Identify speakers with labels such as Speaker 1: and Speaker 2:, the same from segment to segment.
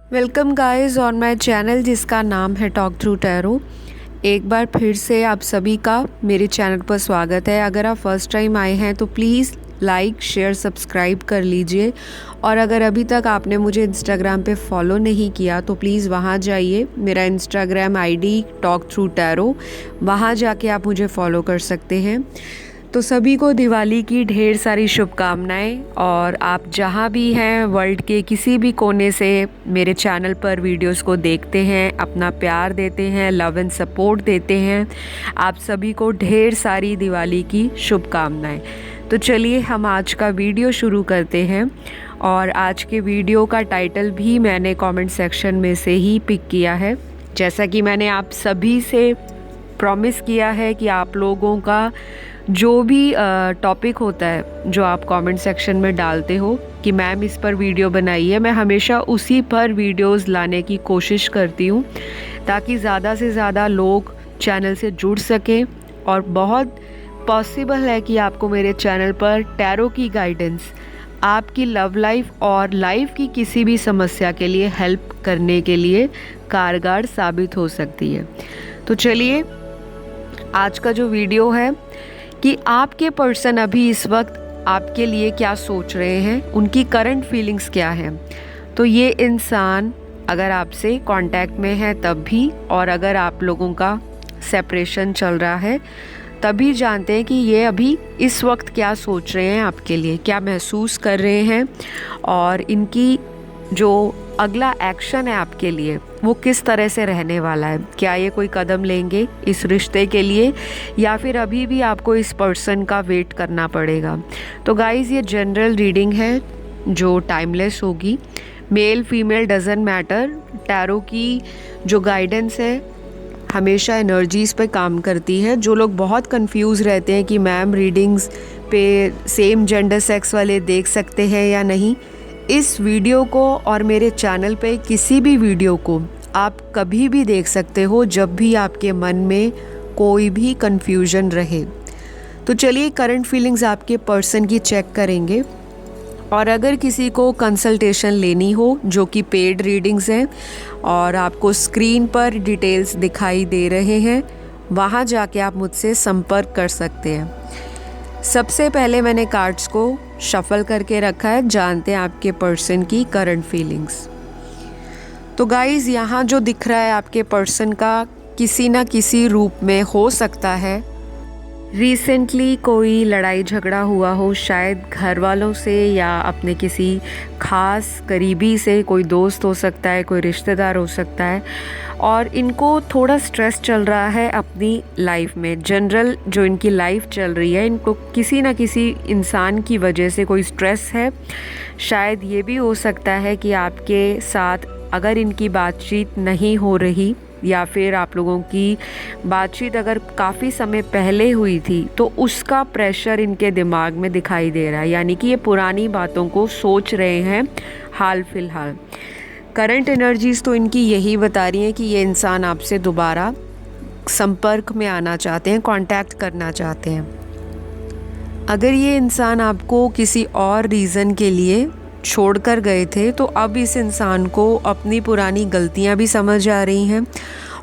Speaker 1: Welcome guys on my channel जिसका नाम है टॉक थ्रू टैरो। एक बार फिर से आप सभी का मेरे चैनल पर स्वागत है। अगर आप फर्स्ट टाइम आए हैं तो प्लीज़ लाइक शेयर सब्सक्राइब कर लीजिए, और अगर अभी तक आपने मुझे इंस्टाग्राम पे फॉलो नहीं किया तो प्लीज़ वहाँ जाइए। मेरा Instagram ID talk through tarot, वहाँ जाके आप मुझे फॉलो कर सकते हैं। तो सभी को दिवाली की ढेर सारी शुभकामनाएं, और आप जहाँ भी हैं वर्ल्ड के किसी भी कोने से मेरे चैनल पर वीडियोस को देखते हैं, अपना प्यार देते हैं, लव एंड सपोर्ट देते हैं, आप सभी को ढेर सारी दिवाली की शुभकामनाएं। तो चलिए हम आज का वीडियो शुरू करते हैं। और आज के वीडियो का टाइटल भी मैंने कमेंट सेक्शन में से ही पिक किया है। जैसा कि मैंने आप सभी से प्रॉमिस किया है कि आप लोगों का जो भी टॉपिक होता है जो आप कमेंट सेक्शन में डालते हो कि मैम इस पर वीडियो बनाइए, मैं हमेशा उसी पर वीडियोस लाने की कोशिश करती हूँ ताकि ज़्यादा से ज़्यादा लोग चैनल से जुड़ सकें। और बहुत पॉसिबल है कि आपको मेरे चैनल पर टैरो की गाइडेंस आपकी लव लाइफ और लाइफ की किसी भी समस्या के लिए हेल्प करने के लिए कारगर साबित हो सकती है। तो चलिए आज का जो वीडियो है कि आपके पर्सन अभी इस वक्त आपके लिए क्या सोच रहे हैं, उनकी करंट फीलिंग्स क्या हैं। तो ये इंसान अगर आपसे कांटेक्ट में है तब भी, और अगर आप लोगों का सेपरेशन चल रहा है तभी जानते हैं कि ये अभी इस वक्त क्या सोच रहे हैं आपके लिए, क्या महसूस कर रहे हैं, और इनकी जो अगला एक्शन है आपके लिए वो किस तरह से रहने वाला है। क्या ये कोई कदम लेंगे इस रिश्ते के लिए, या फिर अभी भी आपको इस पर्सन का वेट करना पड़ेगा। तो गाइज़ ये जनरल रीडिंग है जो टाइमलेस होगी, male female doesn't matter. Tarot की जो गाइडेंस है हमेशा एनर्जीज़ पे काम करती है। जो लोग बहुत कंफ्यूज रहते हैं कि मैम रीडिंग्स पे सेम जेंडर सेक्स वाले देख सकते हैं या नहीं, इस वीडियो को और मेरे चैनल पे किसी भी वीडियो को आप कभी भी देख सकते हो जब भी आपके मन में कोई भी कंफ्यूजन रहे। तो चलिए करंट फीलिंग्स आपके पर्सन की चेक करेंगे, और अगर किसी को कंसल्टेशन लेनी हो जो कि पेड रीडिंग्स हैं और आपको स्क्रीन पर डिटेल्स दिखाई दे रहे हैं, वहाँ जाके आप मुझसे संपर्क कर सकते हैं। सबसे पहले मैंने कार्ड्स को शफल करके रखा है, जानते हैं आपके पर्सन की करंट फीलिंग्स। तो गाइज़ यहाँ जो दिख रहा है आपके पर्सन का किसी ना किसी रूप में हो सकता है रिसेंटली कोई लड़ाई झगड़ा हुआ हो, शायद घर वालों से या अपने किसी खास करीबी से, कोई दोस्त हो सकता है, कोई रिश्तेदार हो सकता है, और इनको थोड़ा स्ट्रेस चल रहा है अपनी लाइफ में। जनरल जो इनकी लाइफ चल रही है, इनको किसी ना किसी इंसान की वजह से कोई स्ट्रेस है। शायद ये भी हो सकता है कि आपके साथ अगर इनकी बातचीत नहीं हो रही, या फिर आप लोगों की बातचीत अगर काफ़ी समय पहले हुई थी तो उसका प्रेशर इनके दिमाग में दिखाई दे रहा है, यानी कि ये पुरानी बातों को सोच रहे हैं हाल फिलहाल। करंट एनर्जीज़ तो इनकी यही बता रही हैं कि ये इंसान आपसे दोबारा संपर्क में आना चाहते हैं, कांटेक्ट करना चाहते हैं। अगर ये इंसान आपको किसी और रीज़न के लिए छोड़कर गए थे तो अब इस इंसान को अपनी पुरानी गलतियां भी समझ आ रही हैं,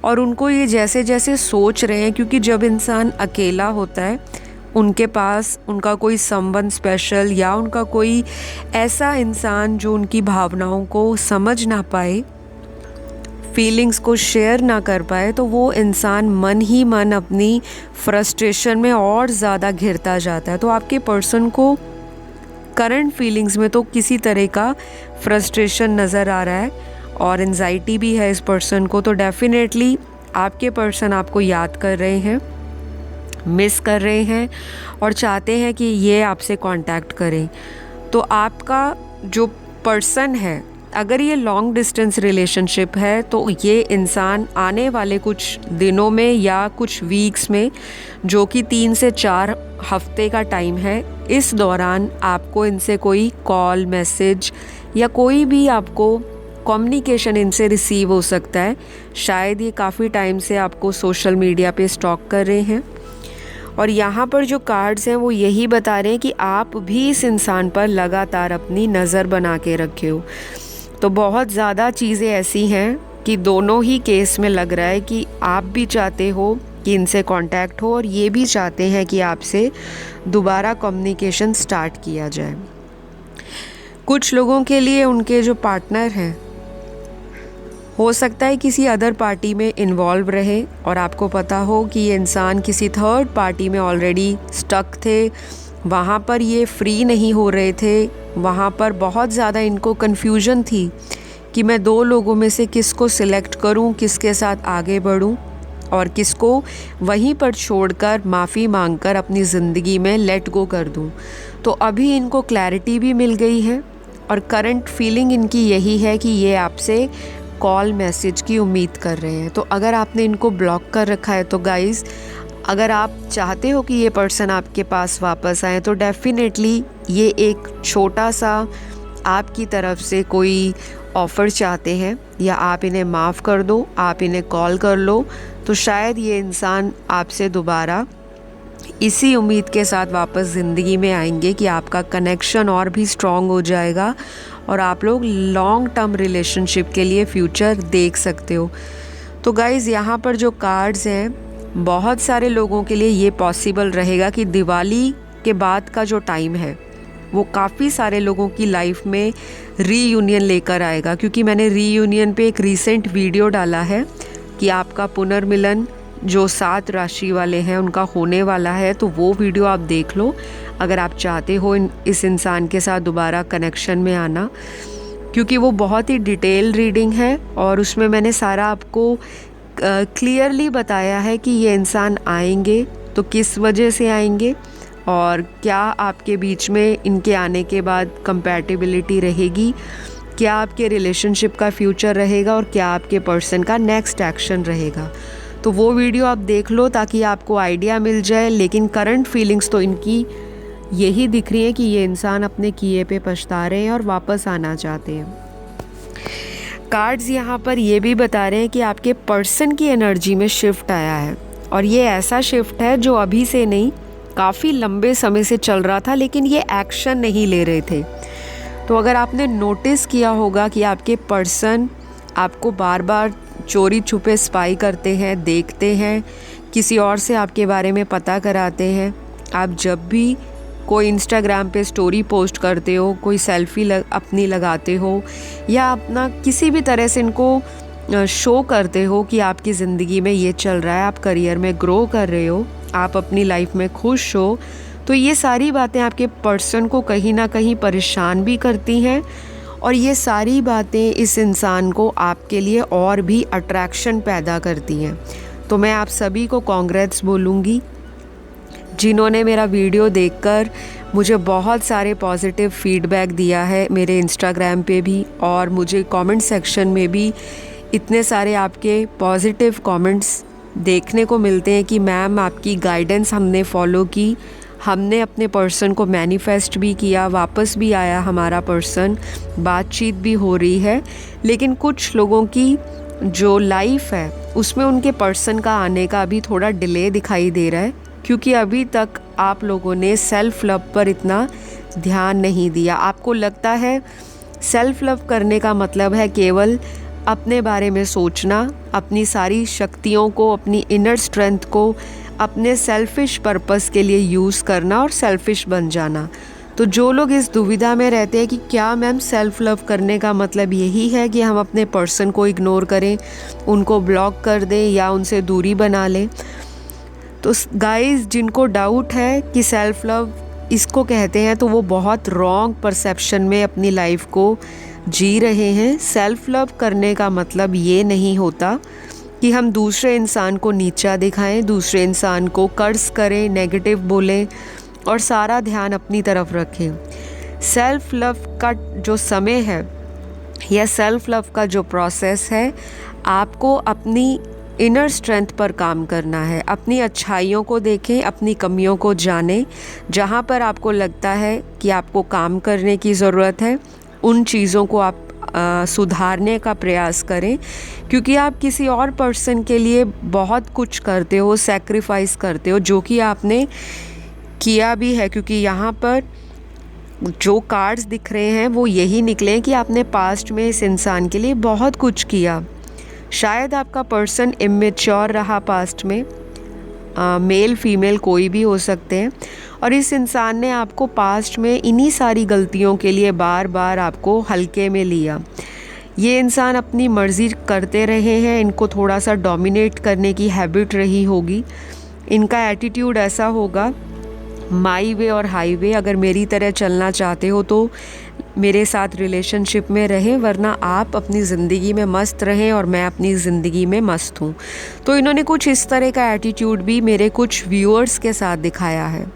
Speaker 1: और उनको ये जैसे जैसे सोच रहे हैं, क्योंकि जब इंसान अकेला होता है उनके पास उनका कोई संबंध स्पेशल या उनका कोई ऐसा इंसान जो उनकी भावनाओं को समझ ना पाए, फीलिंग्स को शेयर ना कर पाए, तो वो इंसान मन ही मन अपनी फ्रस्ट्रेशन में और ज़्यादा घिरता जाता है। तो आपके पर्सन को करंट फीलिंग्स में तो किसी तरह का फ्रस्ट्रेशन नज़र आ रहा है, और एंजाइटी भी है इस पर्सन को। तो डेफिनेटली आपके पर्सन आपको याद कर रहे हैं, मिस कर रहे हैं, और चाहते हैं कि ये आपसे कांटेक्ट करें। तो आपका जो पर्सन है, अगर ये लॉन्ग डिस्टेंस रिलेशनशिप है तो ये इंसान आने वाले कुछ दिनों में या कुछ वीक्स में, जो कि 3 से 4 हफ्ते का टाइम है, इस दौरान आपको इनसे कोई कॉल मैसेज या कोई भी आपको कम्युनिकेशन इनसे रिसीव हो सकता है। शायद ये काफ़ी टाइम से आपको सोशल मीडिया पे स्टॉक कर रहे हैं, और यहाँ पर जो कार्ड्स हैं वो यही बता रहे हैं कि आप भी इस इंसान पर लगातार अपनी नज़र बना के रखे हो। तो बहुत ज़्यादा चीज़ें ऐसी हैं कि दोनों ही केस में लग रहा है कि आप भी चाहते हो कि इनसे कांटेक्ट हो और ये भी चाहते हैं कि आपसे दोबारा कम्युनिकेशन स्टार्ट किया जाए। कुछ लोगों के लिए उनके जो पार्टनर हैं हो सकता है किसी अदर पार्टी में इन्वॉल्व रहे और आपको पता हो कि ये इंसान किसी थर्ड पार्टी में ऑलरेडी स्टक थे, वहाँ पर ये फ्री नहीं हो रहे थे, वहाँ पर बहुत ज़्यादा इनको कन्फ्यूजन थी कि मैं दो लोगों में से किसको सिलेक्ट करूँ, किसके साथ आगे बढ़ूँ और किसको वहीं पर छोड़कर माफ़ी मांगकर अपनी ज़िंदगी में लेट गो कर दूँ। तो अभी इनको क्लैरिटी भी मिल गई है और करंट फीलिंग इनकी यही है कि ये आपसे कॉल मैसेज की उम्मीद कर रहे हैं। तो अगर आपने इनको ब्लॉक कर रखा है तो गाइज़, अगर आप चाहते हो कि ये पर्सन आपके पास वापस आए तो डेफिनेटली ये एक छोटा सा आपकी तरफ से कोई ऑफ़र चाहते हैं या आप इन्हें माफ़ कर दो, आप इन्हें कॉल कर लो, तो शायद ये इंसान आपसे दोबारा इसी उम्मीद के साथ वापस ज़िंदगी में आएंगे कि आपका कनेक्शन और भी स्ट्रॉन्ग हो जाएगा और आप लोग लॉन्ग टर्म रिलेशनशिप के लिए फ्यूचर देख सकते हो। तो गाइज़, यहाँ पर जो कार्ड्स हैं, बहुत सारे लोगों के लिए ये पॉसिबल रहेगा कि दिवाली के बाद का जो टाइम है वो काफ़ी सारे लोगों की लाइफ में रीयूनियन लेकर आएगा, क्योंकि मैंने रीयूनियन पे एक रीसेंट वीडियो डाला है कि आपका पुनर्मिलन जो 7 राशि वाले हैं उनका होने वाला है, तो वो वीडियो आप देख लो अगर आप चाहते हो इस इंसान के साथ दोबारा कनेक्शन में आना, क्योंकि वो बहुत ही डिटेल रीडिंग है और उसमें मैंने सारा आपको क्लियरली बताया है कि ये इंसान आएंगे तो किस वजह से आएंगे और क्या आपके बीच में इनके आने के बाद कंपैटिबिलिटी रहेगी, क्या आपके रिलेशनशिप का फ्यूचर रहेगा और क्या आपके पर्सन का नेक्स्ट एक्शन रहेगा। तो वो वीडियो आप देख लो ताकि आपको आइडिया मिल जाए। लेकिन करंट फीलिंग्स तो इनकी यही दिख रही है कि ये इंसान अपने किए पे पछता रहे हैं और वापस आना चाहते हैं। कार्ड्स यहाँ पर ये भी बता रहे हैं कि आपके पर्सन की एनर्जी में शिफ्ट आया है और ये ऐसा शिफ्ट है जो अभी से नहीं, काफ़ी लंबे समय से चल रहा था, लेकिन ये एक्शन नहीं ले रहे थे। तो अगर आपने नोटिस किया होगा कि आपके पर्सन आपको बार बार चोरी छुपे स्पाई करते हैं, देखते हैं, किसी और से आपके बारे में पता कराते हैं। आप जब भी कोई इंस्टाग्राम पे स्टोरी पोस्ट करते हो, कोई सेल्फी अपनी लगाते हो या अपना किसी भी तरह से इनको शो करते हो कि आपकी ज़िंदगी में ये चल रहा है, आप करियर में ग्रो कर रहे हो, आप अपनी लाइफ में खुश हो, तो ये सारी बातें आपके पर्सन को कहीं ना कहीं परेशान भी करती हैं और ये सारी बातें इस इंसान को आपके लिए और भी अट्रैक्शन पैदा करती हैं। तो मैं आप सभी को कांग्रेट्स बोलूँगी जिन्होंने मेरा वीडियो देखकर मुझे बहुत सारे पॉजिटिव फीडबैक दिया है, मेरे इंस्टाग्राम पे भी और मुझे कमेंट सेक्शन में भी इतने सारे आपके पॉजिटिव कमेंट्स देखने को मिलते हैं कि मैम आपकी गाइडेंस हमने फॉलो की, हमने अपने पर्सन को मैनिफेस्ट भी किया, वापस भी आया हमारा पर्सन, बातचीत भी हो रही है। लेकिन कुछ लोगों की जो लाइफ है उसमें उनके पर्सन का आने का अभी थोड़ा डिले दिखाई दे रहा है, क्योंकि अभी तक आप लोगों ने सेल्फ लव पर इतना ध्यान नहीं दिया। आपको लगता है सेल्फ लव करने का मतलब है केवल अपने बारे में सोचना, अपनी सारी शक्तियों को, अपनी इनर स्ट्रेंथ को अपने सेल्फिश पर्पस के लिए यूज़ करना और सेल्फिश बन जाना। तो जो लोग इस दुविधा में रहते हैं कि क्या मैम सेल्फ लव करने का मतलब यही है कि हम अपने पर्सन को इग्नोर करें, उनको ब्लॉक कर दें या उनसे दूरी बना लें, तो गाइस जिनको डाउट है कि सेल्फ लव इसको कहते हैं तो वो बहुत रॉन्ग परसेप्शन में अपनी लाइफ को जी रहे हैं। सेल्फ लव करने का मतलब ये नहीं होता कि हम दूसरे इंसान को नीचा दिखाएं, दूसरे इंसान को कर्ज करें, नेगेटिव बोलें और सारा ध्यान अपनी तरफ रखें। सेल्फ लव का जो समय है या सेल्फ लव का जो प्रोसेस है, आपको अपनी इनर स्ट्रेंथ पर काम करना है। अपनी अच्छाइयों को देखें, अपनी कमियों को जानें, जहाँ पर आपको लगता है कि आपको काम करने की ज़रूरत है उन चीज़ों को आप सुधारने का प्रयास करें, क्योंकि आप किसी और पर्सन के लिए बहुत कुछ करते हो, सैक्रिफाइस करते हो, जो कि आपने किया भी है। क्योंकि यहाँ पर जो कार्ड्स दिख रहे हैं वो यही निकले कि आपने पास्ट में इस इंसान के लिए बहुत कुछ किया। शायद आपका पर्सन इमेच्योर रहा पास्ट में, मेल फीमेल कोई भी हो सकते हैं, और इस इंसान ने आपको पास्ट में इन्हीं सारी गलतियों के लिए बार बार आपको हल्के में लिया। ये इंसान अपनी मर्ज़ी करते रहे हैं, इनको थोड़ा सा डोमिनेट करने की हैबिट रही होगी। इनका एटीट्यूड ऐसा होगा, माई वे और हाईवे, अगर मेरी तरह चलना चाहते हो तो मेरे साथ रिलेशनशिप में रहें, वरना आप अपनी ज़िंदगी में मस्त रहें और मैं अपनी ज़िंदगी में मस्त हूँ। तो इन्होंने कुछ इस तरह का एटीट्यूड भी मेरे कुछ व्यूअर्स के साथ दिखाया है।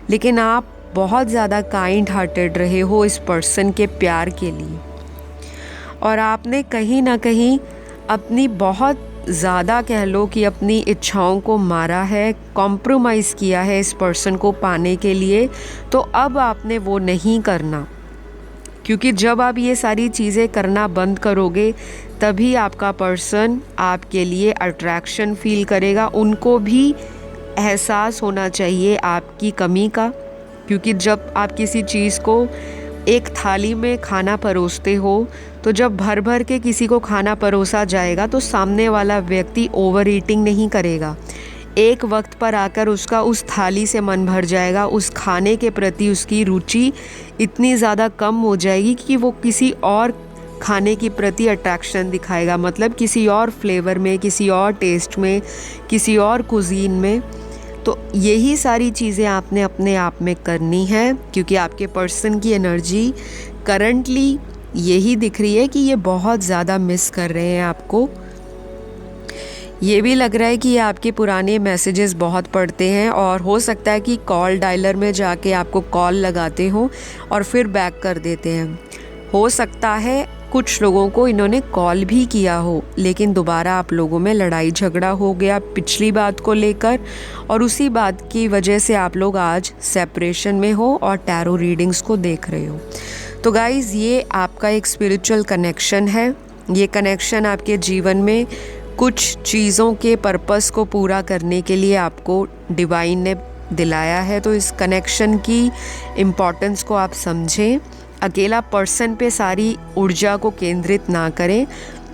Speaker 1: लेकिन आप बहुत ज़्यादा काइंड हार्टेड रहे हो इस पर्सन के प्यार के लिए, और आपने कहीं ना कहीं अपनी बहुत ज़्यादा कह लो कि अपनी इच्छाओं को मारा है, कॉम्प्रोमाइज़ किया है इस पर्सन को पाने के लिए। तो अब आपने वो नहीं करना, क्योंकि जब आप ये सारी चीज़ें करना बंद करोगे तभी आपका पर्सन आपके लिए अट्रैक्शन फील करेगा। उनको भी एहसास होना चाहिए आपकी कमी का, क्योंकि जब आप किसी चीज़ को एक थाली में खाना परोसते हो तो जब भर भर के किसी को खाना परोसा जाएगा तो सामने वाला व्यक्ति ओवर ईटिंग नहीं kरेगा। एक वक्त पर आकर उसका उस थाली से मन भर जाएगा, उस खाने के प्रति उसकी रुचि इतनी ज़्यादा कम हो जाएगी कि वो किसी और खाने के प्रति अट्रैक्शन दिखाएगा, मतलब किसी और फ्लेवर में, किसी और टेस्ट में, किसी और कुजीन में। तो यही सारी चीज़ें आपने अपने आप में करनी है, क्योंकि आपके पर्सन की एनर्जी करंटली यही दिख रही है कि ये बहुत ज़्यादा मिस कर रहे हैं आपको। ये भी लग रहा है कि ये आपके पुराने मैसेजेस बहुत पढ़ते हैं, और हो सकता है कि कॉल डायलर में जाके आपको कॉल लगाते हो और फिर बैक कर देते हैं। हो सकता है कुछ लोगों को इन्होंने कॉल भी किया हो, लेकिन दोबारा आप लोगों में लड़ाई झगड़ा हो गया पिछली बात को लेकर, और उसी बात की वजह से आप लोग आज सेपरेशन में हो और टैरो रीडिंग्स को देख रहे हो। तो गाइज़, ये आपका एक स्पिरिचुअल कनेक्शन है। ये कनेक्शन आपके जीवन में कुछ चीज़ों के पर्पस को पूरा करने के लिए आपको डिवाइन ने दिलाया है। तो इस कनेक्शन की इम्पोर्टेंस को आप समझें। अकेला पर्सन पे सारी ऊर्जा को केंद्रित ना करें,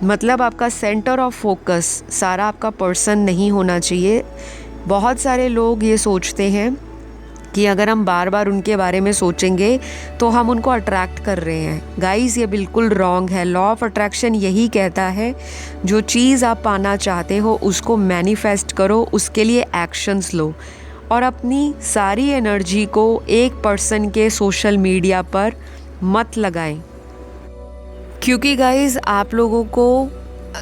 Speaker 1: मतलब आपका सेंटर ऑफ फोकस सारा आपका पर्सन नहीं होना चाहिए। बहुत सारे लोग ये सोचते हैं कि अगर हम बार बार उनके बारे में सोचेंगे तो हम उनको अट्रैक्ट कर रहे हैं। गाइस, ये बिल्कुल रॉन्ग है। लॉ ऑफ अट्रैक्शन यही कहता है, जो चीज़ आप पाना चाहते हो उसको मैनिफेस्ट करो, उसके लिए एक्शंस लो, और अपनी सारी एनर्जी को एक पर्सन के सोशल मीडिया पर मत लगाएं। क्योंकि गाइस, आप लोगों को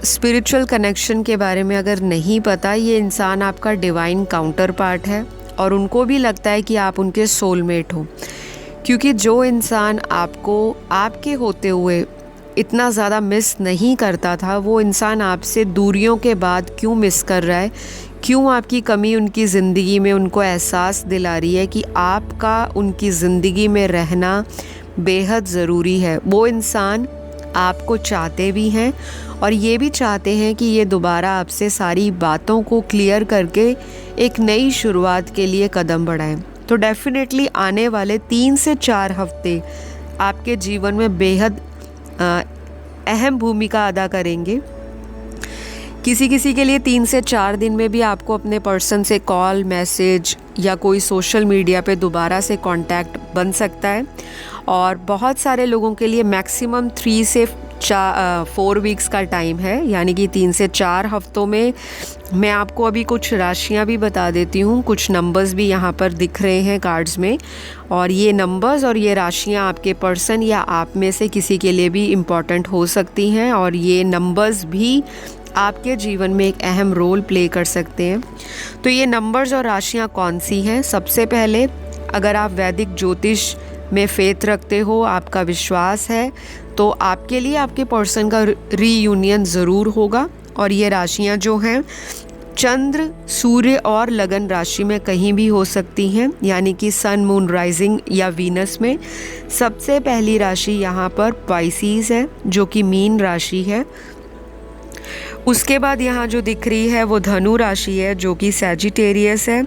Speaker 1: स्पिरिचुअल कनेक्शन के बारे में अगर नहीं पता, ये इंसान आपका डिवाइन काउंटर पार्ट है, और उनको भी लगता है कि आप उनके सोलमेट हो। क्योंकि जो इंसान आपको आपके होते हुए इतना ज़्यादा मिस नहीं करता था, वो इंसान आपसे दूरियों के बाद क्यों मिस कर रहा है, क्यों आपकी कमी उनकी ज़िंदगी में उनको एहसास दिला रही है कि आपका उनकी ज़िंदगी में रहना बेहद ज़रूरी है। वो इंसान आपको चाहते भी हैं, और ये भी चाहते हैं कि ये दोबारा आपसे सारी बातों को क्लियर करके एक नई शुरुआत के लिए कदम बढ़ाएं। तो डेफिनेटली आने वाले 3 से 4 हफ्ते आपके जीवन में बेहद अहम भूमिका अदा करेंगे। किसी किसी के लिए 3 से 4 दिन में भी आपको अपने पर्सन से कॉल, मैसेज या कोई सोशल मीडिया पे दोबारा से कांटेक्ट बन सकता है, और बहुत सारे लोगों के लिए मैक्सिमम 3 से 4 वीक्स का टाइम है, यानी कि 3 से 4 हफ्तों में। मैं आपको अभी कुछ राशियां भी बता देती हूँ, कुछ नंबर्स भी यहाँ पर दिख रहे हैं कार्ड्स में, और ये नंबर्स और ये राशियां आपके पर्सन या आप में से किसी के लिए भी इम्पॉर्टेंट हो सकती हैं, और ये नंबर्स भी आपके जीवन में एक अहम रोल प्ले कर सकते हैं। तो ये नंबर्स और राशियाँ कौन सी हैं? सबसे पहले, अगर आप वैदिक ज्योतिष में फेथ रखते हो, आपका विश्वास है, तो आपके लिए आपके पर्सन का रीयूनियन ज़रूर होगा। और ये राशियाँ जो हैं, चंद्र, सूर्य और लगन राशि में कहीं भी हो सकती हैं, यानी कि सन, मून, राइजिंग या वीनस में। सबसे पहली राशि यहाँ पर पाइसीज है, जो कि मीन राशि है। उसके बाद यहाँ जो दिख रही है वो धनु राशि है, जो कि सैजिटेरियस है।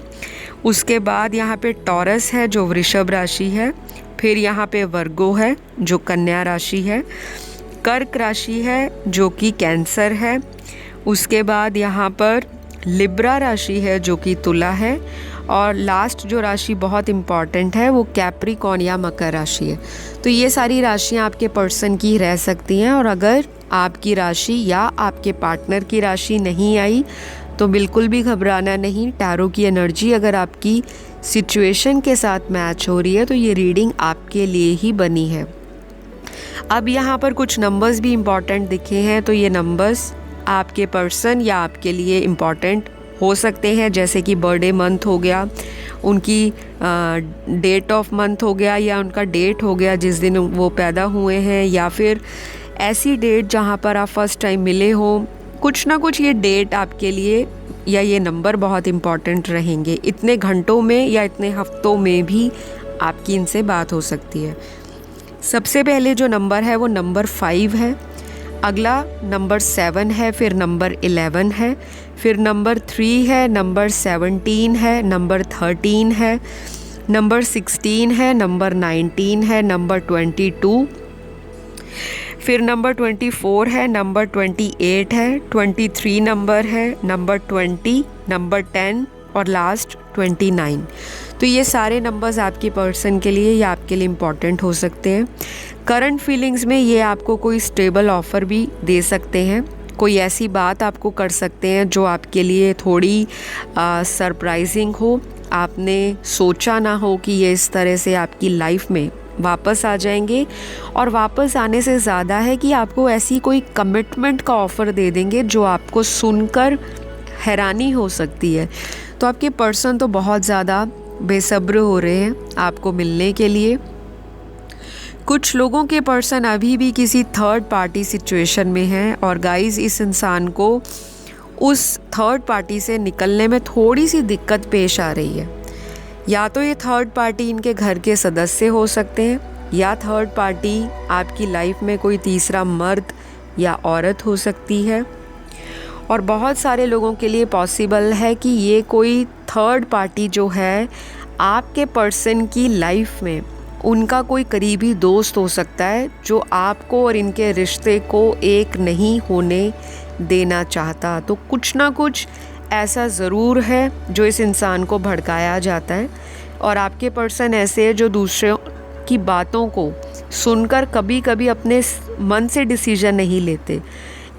Speaker 1: उसके बाद यहाँ पे टॉरस है, जो वृषभ राशि है। फिर यहाँ पे वर्गो है जो कन्या राशि है, कर्क राशि है जो कि कैंसर है, उसके बाद यहाँ पर लिब्रा राशि है जो कि तुला है, और लास्ट जो राशि बहुत इम्पॉर्टेंट है वो कैप्रिकॉर्न या मकर राशि है। तो ये सारी राशियाँ आपके पर्सन की रह सकती हैं, और अगर आपकी राशि या आपके पार्टनर की राशि नहीं आई तो बिल्कुल भी घबराना नहीं। टैरो की एनर्जी अगर आपकी सिचुएशन के साथ मैच हो रही है तो ये रीडिंग आपके लिए ही बनी है। अब यहाँ पर कुछ नंबर्स भी इम्पॉर्टेंट दिखे हैं, तो ये नंबर्स आपके पर्सन या आपके लिए इम्पॉर्टेंट हो सकते हैं, जैसे कि बर्थडे मंथ हो गया, उनकी डेट ऑफ मंथ हो गया, या उनका डेट हो गया जिस दिन वो पैदा हुए हैं, या फिर ऐसी डेट जहाँ पर आप फर्स्ट टाइम मिले हो। कुछ ना कुछ ये डेट आपके लिए या ये नंबर बहुत इम्पॉर्टेंट रहेंगे। इतने घंटों में या इतने हफ्तों में भी आपकी इनसे बात हो सकती है। सबसे पहले जो नंबर है वो नंबर 5 है, अगला नंबर 7 है, फिर नंबर 11 है, फिर नंबर 3 है, नंबर 17 है, नंबर 13 है, नंबर 16 है, नंबर 19 है, नंबर 22, फिर नंबर 24 है, नंबर 28 है, 23 नंबर है, नंबर 20, नंबर 10 और लास्ट 29। तो ये सारे नंबर्स आपके पर्सन के लिए या आपके लिए इम्पॉर्टेंट हो सकते हैं। करंट फीलिंग्स में ये आपको कोई स्टेबल ऑफ़र भी दे सकते हैं, कोई ऐसी बात आपको कर सकते हैं जो आपके लिए थोड़ी सरप्राइजिंग हो, आपने सोचा ना हो कि ये इस तरह से आपकी लाइफ में वापस आ जाएंगे। और वापस आने से ज़्यादा है कि आपको ऐसी कोई कमिटमेंट का ऑफ़र दे देंगे जो आपको सुनकर हैरानी हो सकती है। तो आपके पर्सन तो बहुत ज़्यादा बेसब्र हो रहे हैं आपको मिलने के लिए। कुछ लोगों के पर्सन अभी भी किसी थर्ड पार्टी सिचुएशन में हैं, और गाइस इस इंसान को उस थर्ड पार्टी से निकलने में थोड़ी सी दिक्कत पेश आ रही है। या तो ये थर्ड पार्टी इनके घर के सदस्य हो सकते हैं, या थर्ड पार्टी आपकी लाइफ में कोई तीसरा मर्द या औरत हो सकती है। और बहुत सारे लोगों के लिए पॉसिबल है कि ये कोई थर्ड पार्टी जो है आपके पर्सन की लाइफ में उनका कोई करीबी दोस्त हो सकता है, जो आपको और इनके रिश्ते को एक नहीं होने देना चाहता। तो कुछ ना कुछ ऐसा ज़रूर है जो इस इंसान को भड़काया जाता है, और आपके पर्सन ऐसे है जो दूसरों की बातों को सुनकर कभी कभी अपने मन से डिसीजन नहीं लेते।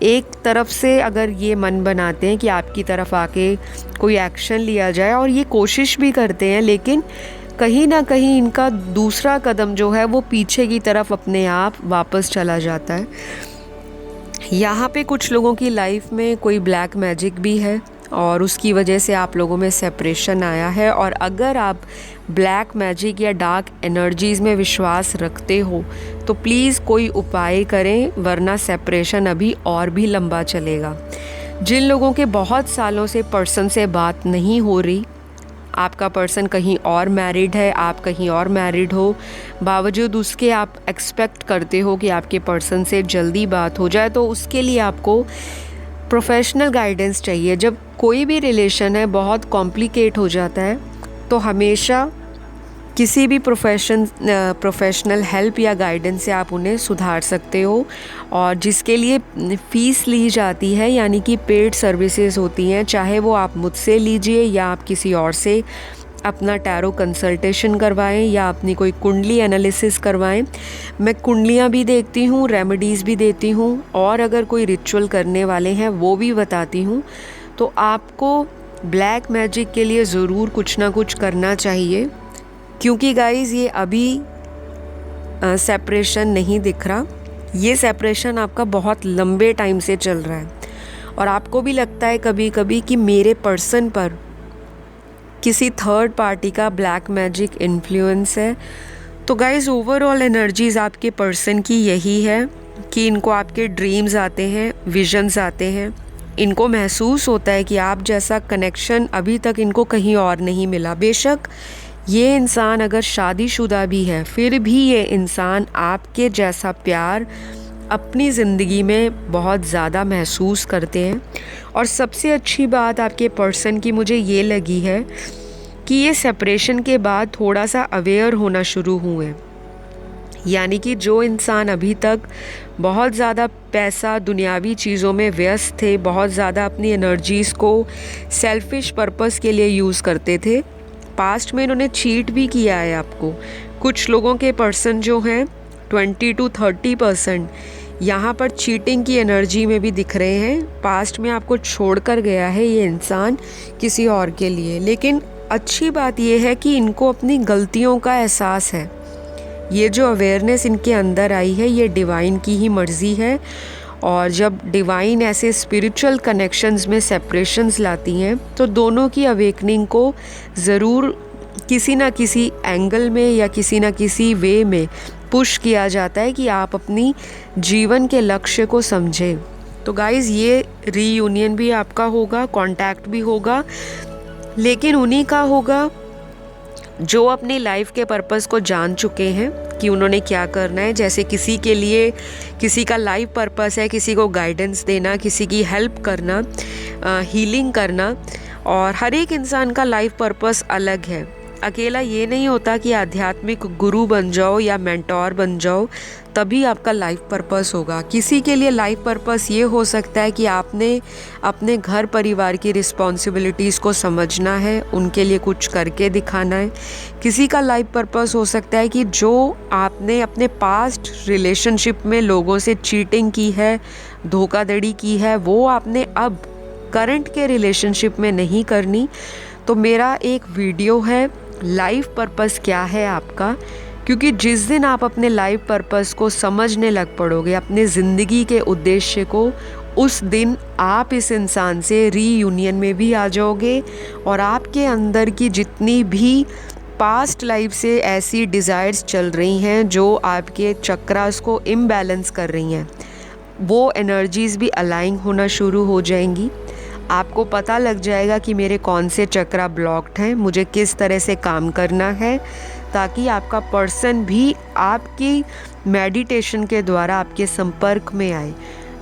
Speaker 1: एक तरफ से अगर ये मन बनाते हैं कि आपकी तरफ आके कोई एक्शन लिया जाए, और ये कोशिश भी करते हैं, लेकिन कहीं ना कहीं इनका दूसरा कदम जो है वो पीछे की तरफ अपने आप वापस चला जाता है। यहाँ पे कुछ लोगों की लाइफ में कोई ब्लैक मैजिक भी है, और उसकी वजह से आप लोगों में सेपरेशन आया है। और अगर आप ब्लैक मैजिक या डार्क एनर्जीज़ में विश्वास रखते हो तो प्लीज़ कोई उपाय करें, वरना सेपरेशन अभी और भी लंबा चलेगा। जिन लोगों के बहुत सालों से पर्सन से बात नहीं हो रही, आपका पर्सन कहीं और मैरिड है, आप कहीं और मैरिड हो, बावजूद उसके आप एक्सपेक्ट करते हो कि आपके पर्सन से जल्दी बात हो जाए, तो उसके लिए आपको प्रोफेशनल गाइडेंस चाहिए। जब कोई भी रिलेशन है बहुत कॉम्प्लिकेट हो जाता है तो हमेशा किसी भी प्रोफेशनल हेल्प या गाइडेंस से आप उन्हें सुधार सकते हो, और जिसके लिए फ़ीस ली जाती है, यानी कि पेड सर्विसेज होती हैं, चाहे वो आप मुझसे लीजिए या आप किसी और से अपना टैरो कंसल्टेशन करवाएं या अपनी कोई कुंडली एनालिसिस करवाएं। मैं कुंडलियां भी देखती हूँ, रेमेडीज़ भी देती हूँ, और अगर कोई रिचुअल करने वाले हैं वो भी बताती हूँ। तो आपको ब्लैक मैजिक के लिए ज़रूर कुछ ना कुछ करना चाहिए, क्योंकि गाइज़ ये अभी सेपरेशन नहीं दिख रहा, ये सेपरेशन आपका बहुत लंबे टाइम से चल रहा है, और आपको भी लगता है कभी कभी कि मेरे पर्सन पर किसी थर्ड पार्टी का ब्लैक मैजिक इन्फ्लुएंस है। तो गाइज़ ओवरऑल एनर्जीज़ आपके पर्सन की यही है कि इनको आपके ड्रीम्स आते हैं, विजन्स आते हैं, इनको महसूस होता है कि आप जैसा कनेक्शन अभी तक इनको कहीं और नहीं मिला। बेशक ये इंसान अगर शादीशुदा भी है, फिर भी ये इंसान आपके जैसा प्यार अपनी ज़िंदगी में बहुत ज़्यादा महसूस करते हैं। और सबसे अच्छी बात आपके पर्सन की मुझे ये लगी है कि ये सेपरेशन के बाद थोड़ा सा अवेयर होना शुरू हुए, यानी कि जो इंसान अभी तक बहुत ज़्यादा पैसा दुनियावी चीज़ों में व्यस्त थे, बहुत ज़्यादा अपनी एनर्जीज़ को सेल्फिश पर्पस के लिए यूज़ करते थे, पास्ट में इन्होंने चीट भी किया है आपको। कुछ लोगों के पर्सन जो हैं 20 to 30% यहाँ पर चीटिंग की एनर्जी में भी दिख रहे हैं। पास्ट में आपको छोड़कर गया है ये इंसान किसी और के लिए। लेकिन अच्छी बात ये है कि इनको अपनी गलतियों का एहसास है। ये जो अवेयरनेस इनके अंदर आई है ये डिवाइन की ही मर्ज़ी है। और जब डिवाइन ऐसे स्पिरिचुअल कनेक्शंस में सेपरेशंस लाती हैं तो दोनों की अवेकनिंग को ज़रूर किसी ना किसी एंगल में या किसी ना किसी वे में पुश किया जाता है कि आप अपनी जीवन के लक्ष्य को समझें। तो गाइज़ ये रीयूनियन भी आपका होगा, कांटेक्ट भी होगा, लेकिन उन्हीं का होगा जो अपनी लाइफ के पर्पस को जान चुके हैं कि उन्होंने क्या करना है। जैसे किसी के लिए किसी का लाइफ पर्पस है किसी को गाइडेंस देना, किसी की हेल्प करना, हीलिंग करना, और हर एक इंसान का लाइफ पर्पस अलग है। अकेला ये नहीं होता कि आध्यात्मिक गुरु बन जाओ या मेंटोर बन जाओ तभी आपका लाइफ पर्पस होगा। किसी के लिए लाइफ पर्पस ये हो सकता है कि आपने अपने घर परिवार की रिस्पॉन्सिबिलिटीज़ को समझना है, उनके लिए कुछ करके दिखाना है। किसी का लाइफ पर्पस हो सकता है कि जो आपने अपने पास्ट रिलेशनशिप में लोगों से चीटिंग की है, धोखाधड़ी की है, वो आपने अब करंट के रिलेशनशिप में नहीं करनी। तो मेरा एक वीडियो है लाइफ पर्पस क्या है आपका, क्योंकि जिस दिन आप अपने लाइफ पर्पस को समझने लग पड़ोगे, अपने ज़िंदगी के उद्देश्य को, उस दिन आप इस इंसान से रीयूनियन में भी आ जाओगे और आपके अंदर की जितनी भी पास्ट लाइफ से ऐसी डिज़ायर्स चल रही हैं जो आपके चक्रास को इम्बैलेंस कर रही हैं, वो एनर्जीज़ भी अलाइन होना शुरू हो जाएंगी। आपको पता लग जाएगा कि मेरे कौन से चक्रा ब्लॉक्ड हैं, मुझे किस तरह से काम करना है, ताकि आपका पर्सन भी आपकी मेडिटेशन के द्वारा आपके संपर्क में आए।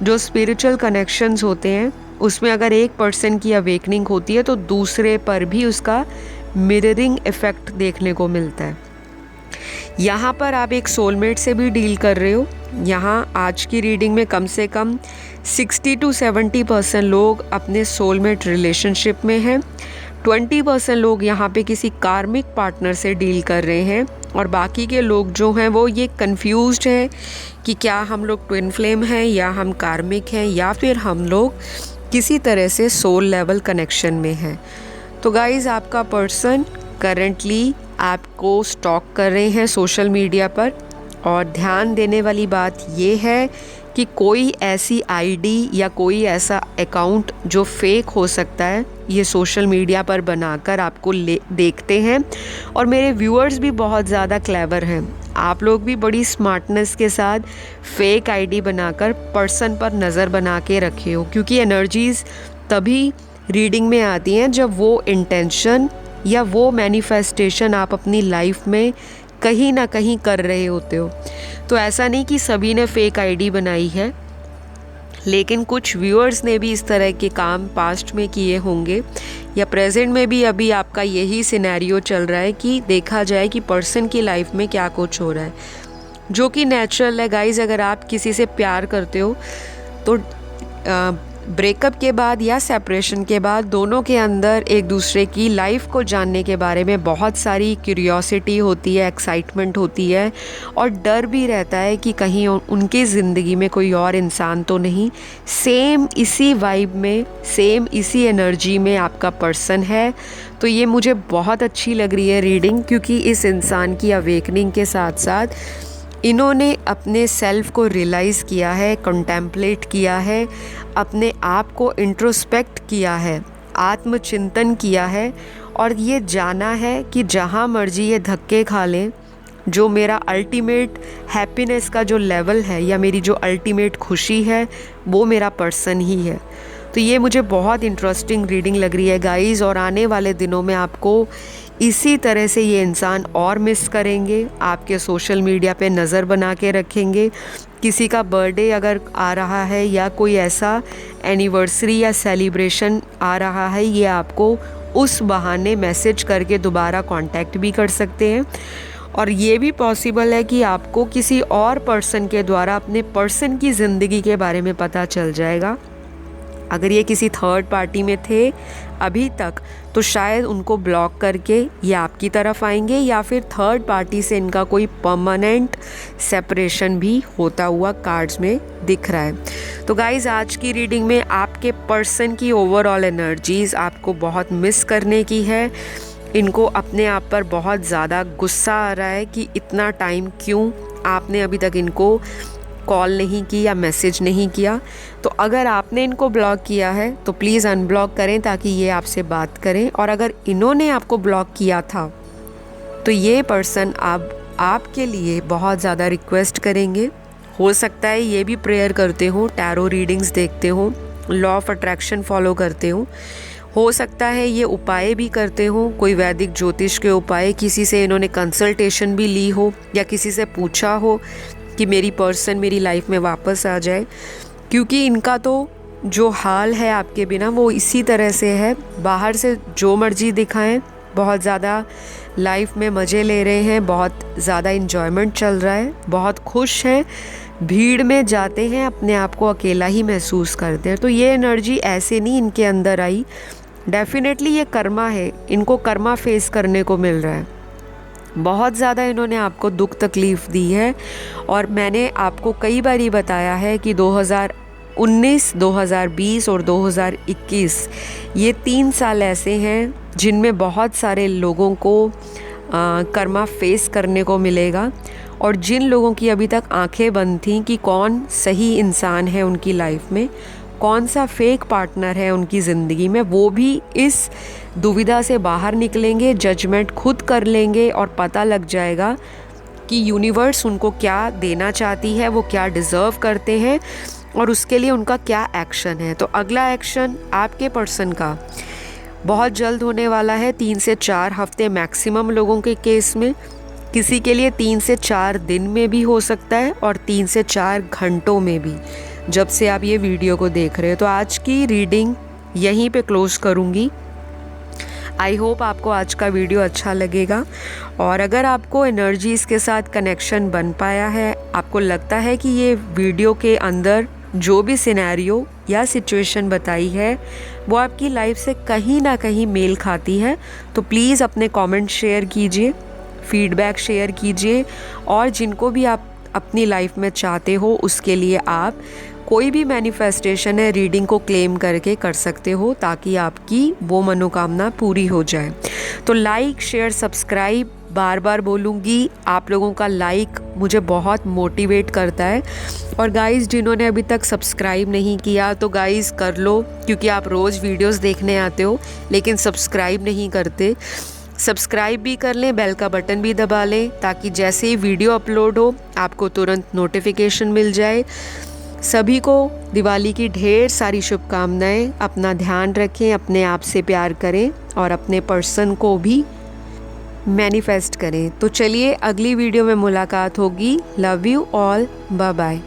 Speaker 1: जो स्पिरिचुअल कनेक्शंस होते हैं उसमें अगर एक पर्सन की अवेकनिंग होती है तो दूसरे पर भी उसका मिररिंग इफ़ेक्ट देखने को मिलता है। यहाँ पर आप एक सोलमेट से भी डील कर रहे हो। यहाँ आज की रीडिंग में कम से कम 60 to 70% लोग अपने सोलमेट रिलेशनशिप में हैं। 20% लोग यहाँ पे किसी कार्मिक पार्टनर से डील कर रहे हैं, और बाकी के लोग जो हैं वो ये कंफ्यूज्ड हैं कि क्या हम लोग ट्विन फ्लेम हैं या हम कार्मिक हैं या फिर हम लोग किसी तरह से सोल लेवल कनेक्शन में हैं। तो गाइज़ आपका पर्सन करंटली आपको स्टॉक कर रहे हैं सोशल मीडिया पर, और ध्यान देने वाली बात ये है कि कोई ऐसी आईडी या कोई ऐसा अकाउंट जो फेक हो सकता है ये सोशल मीडिया पर बनाकर आपको देखते हैं। और मेरे व्यूअर्स भी बहुत ज़्यादा क्लेवर हैं, आप लोग भी बड़ी स्मार्टनेस के साथ फेक आईडी बनाकर पर्सन पर नज़र बना के रखे हो, क्योंकि एनर्जीज़ तभी रीडिंग में आती हैं जब वो इंटेंशन या वो मैनिफेस्टेशन आप अपनी लाइफ में कहीं ना कहीं कर रहे होते हो। तो ऐसा नहीं कि सभी ने फेक आईडी बनाई है, लेकिन कुछ व्यूअर्स ने भी इस तरह के काम पास्ट में किए होंगे, या प्रेजेंट में भी अभी आपका यही सिनेरियो चल रहा है कि देखा जाए कि पर्सन की लाइफ में क्या कुछ हो रहा है, जो कि नेचुरल है। गाइज अगर आप किसी से प्यार करते हो तो ब्रेकअप के बाद या सेपरेशन के बाद दोनों के अंदर एक दूसरे की लाइफ को जानने के बारे में बहुत सारी क्यूरियोसिटी होती है, एक्साइटमेंट होती है, और डर भी रहता है कि कहीं उनकी ज़िंदगी में कोई और इंसान तो नहीं सेम इसी वाइब में, सेम इसी एनर्जी में आपका पर्सन है। तो ये मुझे बहुत अच्छी लग रही है रीडिंग, क्योंकि इस इंसान की अवेकनिंग के साथ साथ इन्होंने अपने सेल्फ को रियलाइज़ किया है, कंटेम्पलेट किया है, अपने आप को इंट्रोस्पेक्ट किया है, आत्मचिंतन किया है, और ये जाना है कि जहाँ मर्जी ये धक्के खा लें, जो मेरा अल्टीमेट हैप्पीनेस का जो लेवल है या मेरी जो अल्टीमेट खुशी है वो मेरा पर्सन ही है। तो ये मुझे बहुत इंटरेस्टिंग रीडिंग लग रही है गाइज़, और आने वाले दिनों में आपको इसी तरह से ये इंसान और मिस करेंगे, आपके सोशल मीडिया पे नज़र बना के रखेंगे। किसी का बर्थडे अगर आ रहा है या कोई ऐसा एनिवर्सरी या सेलिब्रेशन आ रहा है, ये आपको उस बहाने मैसेज करके दोबारा कांटेक्ट भी कर सकते हैं। और ये भी पॉसिबल है कि आपको किसी और पर्सन के द्वारा अपने पर्सन की ज़िंदगी के बारे में पता चल जाएगा। अगर ये किसी थर्ड पार्टी में थे अभी तक तो शायद उनको ब्लॉक करके ये आपकी तरफ आएंगे, या फिर थर्ड पार्टी से इनका कोई परमानेंट सेपरेशन भी होता हुआ कार्ड्स में दिख रहा है। तो गाइज़, आज की रीडिंग में आपके पर्सन की ओवरऑल एनर्जीज़ आपको बहुत मिस करने की है। इनको अपने आप पर बहुत ज़्यादा गुस्सा आ रहा है कि इतना टाइम क्यों आपने अभी तक इनको कॉल नहीं की या मैसेज नहीं किया। तो अगर आपने इनको ब्लॉक किया है तो प्लीज़ अनब्लॉक करें ताकि ये आपसे बात करें। और अगर इन्होंने आपको ब्लॉक किया था तो ये पर्सन अब आपके लिए बहुत ज़्यादा रिक्वेस्ट करेंगे। हो सकता है ये भी प्रेयर करते हो, टैरो रीडिंग्स देखते हो, लॉ ऑफ अट्रैक्शन फॉलो करते हो सकता है ये उपाय भी करते हो, कोई वैदिक ज्योतिष के उपाय, किसी से इन्होंने कंसल्टेशन भी ली हो या किसी से पूछा हो कि मेरी पर्सन मेरी लाइफ में वापस आ जाए। क्योंकि इनका तो जो हाल है आपके बिना वो इसी तरह से है। बाहर से जो मर्जी दिखाएं, बहुत ज़्यादा लाइफ में मज़े ले रहे हैं, बहुत ज़्यादा इन्जॉयमेंट चल रहा है, बहुत खुश हैं, भीड़ में जाते हैं अपने आप को अकेला ही महसूस करते हैं। तो ये एनर्जी ऐसे नहीं इनके अंदर आई, डेफिनेटली ये कर्मा है, इनको कर्मा फेस करने को मिल रहा है। बहुत ज़्यादा इन्होंने आपको दुख तकलीफ़ दी है। और मैंने आपको कई बार ही बताया है कि 2019, 2020 और 2021 ये 3 साल ऐसे हैं जिनमें बहुत सारे लोगों को कर्मा फेस करने को मिलेगा। और जिन लोगों की अभी तक आंखें बंद थीं कि कौन सही इंसान है उनकी लाइफ में, कौन सा फेक पार्टनर है उनकी ज़िंदगी में, वो भी इस दुविधा से बाहर निकलेंगे, जजमेंट खुद कर लेंगे और पता लग जाएगा कि यूनिवर्स उनको क्या देना चाहती है, वो क्या डिज़र्व करते हैं और उसके लिए उनका क्या एक्शन है। तो अगला एक्शन आपके पर्सन का बहुत जल्द होने वाला है, 3 से 4 हफ्ते मैक्सिमम लोगों के केस में, किसी के लिए 3 से 4 दिन में भी हो सकता है और 3 से 4 घंटों में भी, जब से आप ये वीडियो को देख रहे हो। तो आज की रीडिंग यहीं पे क्लोज़ करूँगी। आई होप आपको आज का वीडियो अच्छा लगेगा। और अगर आपको एनर्जीज़ के साथ कनेक्शन बन पाया है, आपको लगता है कि ये वीडियो के अंदर जो भी सिनेरियो या सिचुएशन बताई है वो आपकी लाइफ से कहीं ना कहीं मेल खाती है, तो प्लीज़ अपने कमेंट शेयर कीजिए, फीडबैक शेयर कीजिए। और जिनको भी आप अपनी लाइफ में चाहते हो उसके लिए आप कोई भी मैनिफेस्टेशन है रीडिंग को क्लेम करके कर सकते हो, ताकि आपकी वो मनोकामना पूरी हो जाए। तो लाइक, शेयर, सब्सक्राइब, बार बार बोलूँगी, आप लोगों का लाइक मुझे बहुत मोटिवेट करता है। और गाइज़, जिन्होंने अभी तक सब्सक्राइब नहीं किया तो गाइज़ कर लो, क्योंकि आप रोज़ वीडियोस देखने आते हो लेकिन सब्सक्राइब नहीं करते। सब्सक्राइब भी कर लें, बेल का बटन भी दबा लें, ताकि जैसे ही वीडियो अपलोड हो आपको तुरंत नोटिफिकेशन मिल जाए। सभी को दिवाली की ढेर सारी शुभकामनाएं। अपना ध्यान रखें, अपने आप से प्यार करें और अपने पर्सन को भी मैनिफेस्ट करें। तो चलिए अगली वीडियो में मुलाकात होगी। Love you all, bye bye.